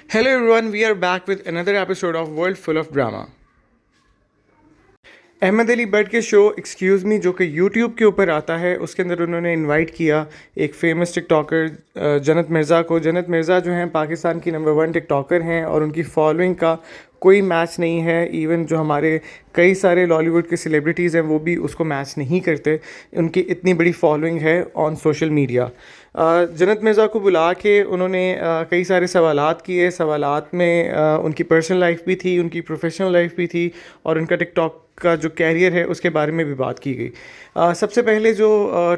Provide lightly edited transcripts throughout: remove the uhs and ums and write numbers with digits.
Hello everyone, we are back with another episode of World Full of Drama. Ahmad Ali Butt के शो excuse me जो कि YouTube के ऊपर आता है उसके अंदर उन्होंने इनवाइट किया एक फेमस टिकटॉकर जन्नत मिर्ज़ा को। जन्नत मिर्ज़ा जो हैं पाकिस्तान की नंबर 1 टिकटॉकर हैं और उनकी फॉलोइंग का कोई मैच नहीं है। इवन जो हमारे कई सारे लॉलीवुड के सेलिब्रिटीज़ हैं वो भी उसको मैच नहीं करते, उनकी इतनी बड़ी फॉलोइंग है ऑन सोशल मीडिया। जन्नत मिर्ज़ा को बुला के उन्होंने कई सारे सवालात किए। सवालात में उनकी पर्सनल लाइफ भी थी, उनकी प्रोफेशनल लाइफ भी थी और उनका टिकटॉक का जो कैरियर है उसके बारे में भी बात की गई। सबसे पहले जो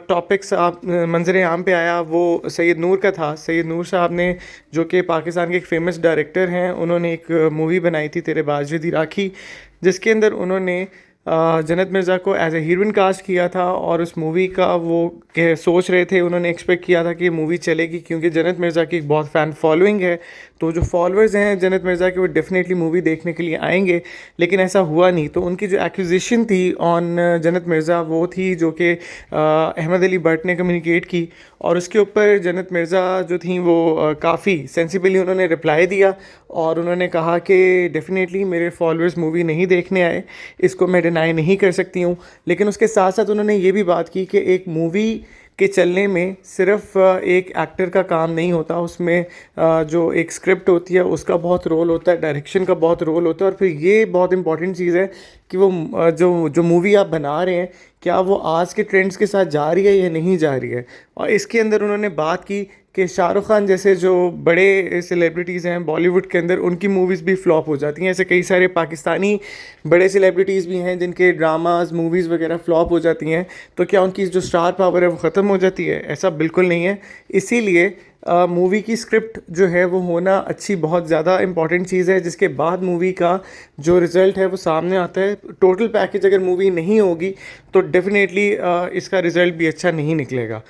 टॉपिक्स आप मंजर आम पे आया वो सैयद नूर का था। सैयद नूर साहब ने, जो कि पाकिस्तान के एक फ़ेमस डायरेक्टर हैं, उन्होंने एक मूवी बनाई थी तेरे बाजू दी राखी, जिसके अंदर उन्होंने जन्नत मिर्ज़ा को एज ए हीरोइन कास्ट किया था। और उस मूवी का वो सोच रहे थे, उन्होंने एक्सपेक्ट किया था कि ये मूवी चलेगी क्योंकि जन्नत मिर्ज़ा की एक बहुत फ़ैन फॉलोइंग है, तो जो फॉलोअर्स हैं जन्नत मिर्ज़ा के वो डेफिनेटली मूवी देखने के लिए आएंगे। लेकिन ऐसा हुआ नहीं। तो उनकी जो एक्विजिशन थी ऑन जन्नत मिर्ज़ा वो थी जो कि अहमद अली बट ने कम्युनिकेट की और उसके ऊपर जन्नत मिर्ज़ा जो थी वो काफ़ी सेंसिबली उन्होंने रिप्लाई दिया और उन्होंने कहा कि डेफिनेटली मेरे फॉलोअर्स मूवी नहीं देखने आए, इसको मैं डिनाई नहीं कर सकती हूँ। लेकिन उसके साथ साथ उन्होंने ये भी बात की कि एक मूवी के चलने में सिर्फ एक एक्टर का काम नहीं होता, उसमें जो एक स्क्रिप्ट होती है उसका बहुत रोल होता है, डायरेक्शन का बहुत रोल होता है और फिर ये बहुत इंपॉर्टेंट चीज़ है कि वो जो मूवी आप बना रहे हैं क्या वो आज के ट्रेंड्स के साथ जा रही है या नहीं जा रही है। और इसके अंदर उन्होंने बात की कि शाहरुख खान जैसे जो बड़े सेलिब्रिटीज़ हैं बॉलीवुड के अंदर, उनकी मूवीज़ भी फ्लॉप हो जाती हैं। ऐसे कई सारे पाकिस्तानी बड़े सेलिब्रिटीज़ भी हैं जिनके ड्रामाज मूवीज़ वगैरह फ्लॉप हो जाती हैं। तो क्या उनकी जो स्टार पावर है वो ख़त्म हो जाती है? ऐसा बिल्कुल नहीं है। इसीलिए मूवी की स्क्रिप्ट जो है वो होना अच्छी बहुत ज़्यादा इंपॉर्टेंट चीज़ है, जिसके बाद मूवी का जो रिज़ल्ट है वो सामने आता है। टोटल पैकेज अगर मूवी नहीं होगी तो डेफिनेटली इसका रिज़ल्ट भी अच्छा नहीं निकलेगा।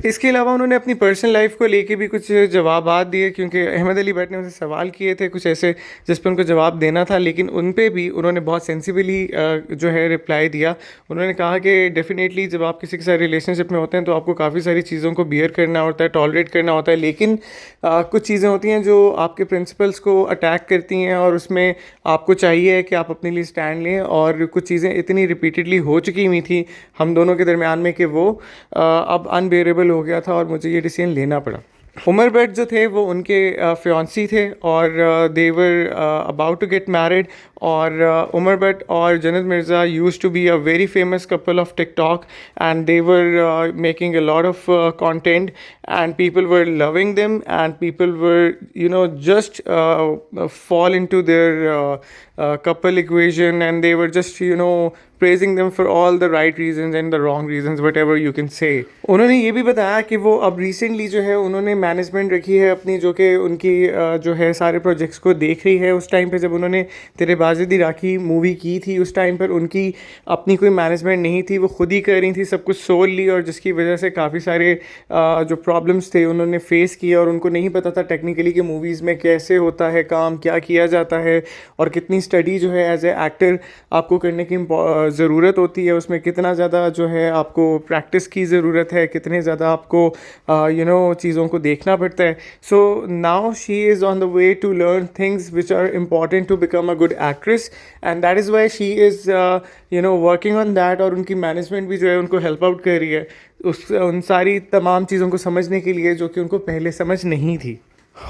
इसके अलावा उन्होंने अपनी पर्सनल लाइफ को लेके भी कुछ जवाबात दिए, क्योंकि अहमद अली भट्ट ने उनसे सवाल किए थे कुछ ऐसे जिस पर उनको जवाब देना था, लेकिन उन पे भी उन्होंने बहुत सेंसिबली जो है रिप्लाई दिया। उन्होंने कहा कि डेफिनेटली जब आप किसी के साथ रिलेशनशिप में होते हैं तो आपको काफ़ी सारी चीज़ों को बियर करना होता है, टॉलरेट करना होता है, लेकिन कुछ चीज़ें होती हैं जो आपके प्रिंसिपल्स को अटैक करती हैं और उसमें आपको चाहिए कि आप अपने लिए स्टैंड लें। और कुछ चीज़ें इतनी रिपीटेडली हो चुकी हुई थी हम दोनों के दरमियान में कि वो अब अनबेरेबल हो गया था और मुझे ये डिसीजन लेना पड़ा। उमर भट्ट जो थे वो उनके फियांसी थे और देवर अबाउट टू गेट मैरिड। और उमर भट्ट और Jannat Mirza used to be a very famous couple of TikTok and they were making a lot of content and people were loving them and people were just fall into their couple equation and they were just praising them for all the right reasons and the wrong reasons, whatever you can say. उन्होंने ये भी बताया कि वो अब recently जो है उन्होंने मैनेजमेंट रखी है अपनी, जो कि उनकी जो है सारे प्रोजेक्ट्स को देख रही है। उस टाइम पे जब उन्होंने तेरे बाजू दी राखी मूवी की थी उस टाइम पर उनकी अपनी कोई मैनेजमेंट नहीं थी, वो खुद ही कर रही थी, सब कुछ सोल ली, और जिसकी वजह से काफ़ी सारे जो प्रॉब्लम्स थे उन्होंने फेस किए और उनको नहीं पता था टेक्निकली कि मूवीज़ में कैसे होता है काम, क्या किया जाता है और कितनी स्टडी जो है एज ए एक्टर आपको करने की ज़रूरत होती है, उसमें कितना ज़्यादा जो है आपको प्रैक्टिस की ज़रूरत है, कितने ज़्यादा आपको चीज़ों को देखना पड़ता है। So now she is on the way to learn things which are important to become a good actress and that is why she is working on that. और उनकी मैनेजमेंट भी जो है उनको हेल्प आउट कर रही है उन सारी तमाम चीज़ों को समझने के लिए जो कि उनको पहले समझ नहीं थी।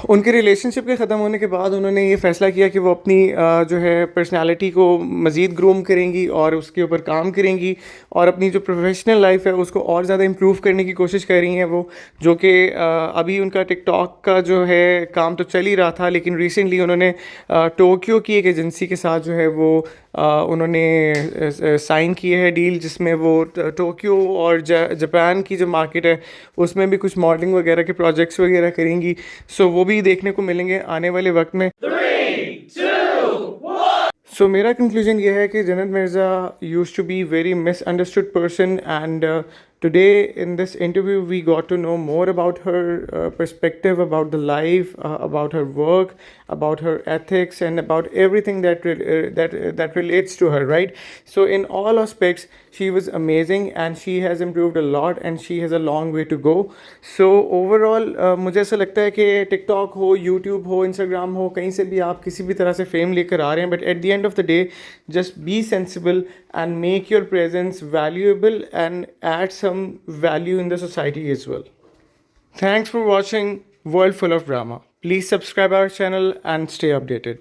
उनके रिलेशनशिप के ख़त्म होने के बाद उन्होंने ये फ़ैसला किया कि वो अपनी जो है पर्सनालिटी को मज़ीद ग्रूम करेंगी और उसके ऊपर काम करेंगी और अपनी जो प्रोफेशनल लाइफ है उसको और ज़्यादा इम्प्रूव करने की कोशिश कर रही हैं वो, जो कि अभी उनका टिकटॉक का जो है काम तो चल ही रहा था, लेकिन रिसेंटली उन्होंने टोक्यो की एक एजेंसी के साथ जो है वो उन्होंने साइन किए है डील, जिसमें वो टोक्यो और जापान की जो मार्केट है उसमें भी कुछ मॉडलिंग वगैरह के प्रोजेक्ट्स वगैरह करेंगी। सो वो भी देखने को मिलेंगे आने वाले वक्त में। 3, 2, 1। सो मेरा कंक्लूजन ये है कि Jannat Mirza used to be very misunderstood person and Today, in this interview, we got to know more about her perspective about the life, about her work, about her ethics, and about everything that relates to her. Right. So, in all aspects, she was amazing, and she has improved a lot, and she has a long way to go. So, overall, मुझे ऐसा लगता है कि TikTok हो, YouTube हो, Instagram हो, कहीं से भी आप किसी भी तरह से फेम लेकर आ रहे हैं, but at the end of the day, just be sensible and make your presence valuable and add some value in the society as well. Thanks for watching World Full of Drama. Please subscribe our channel and stay updated.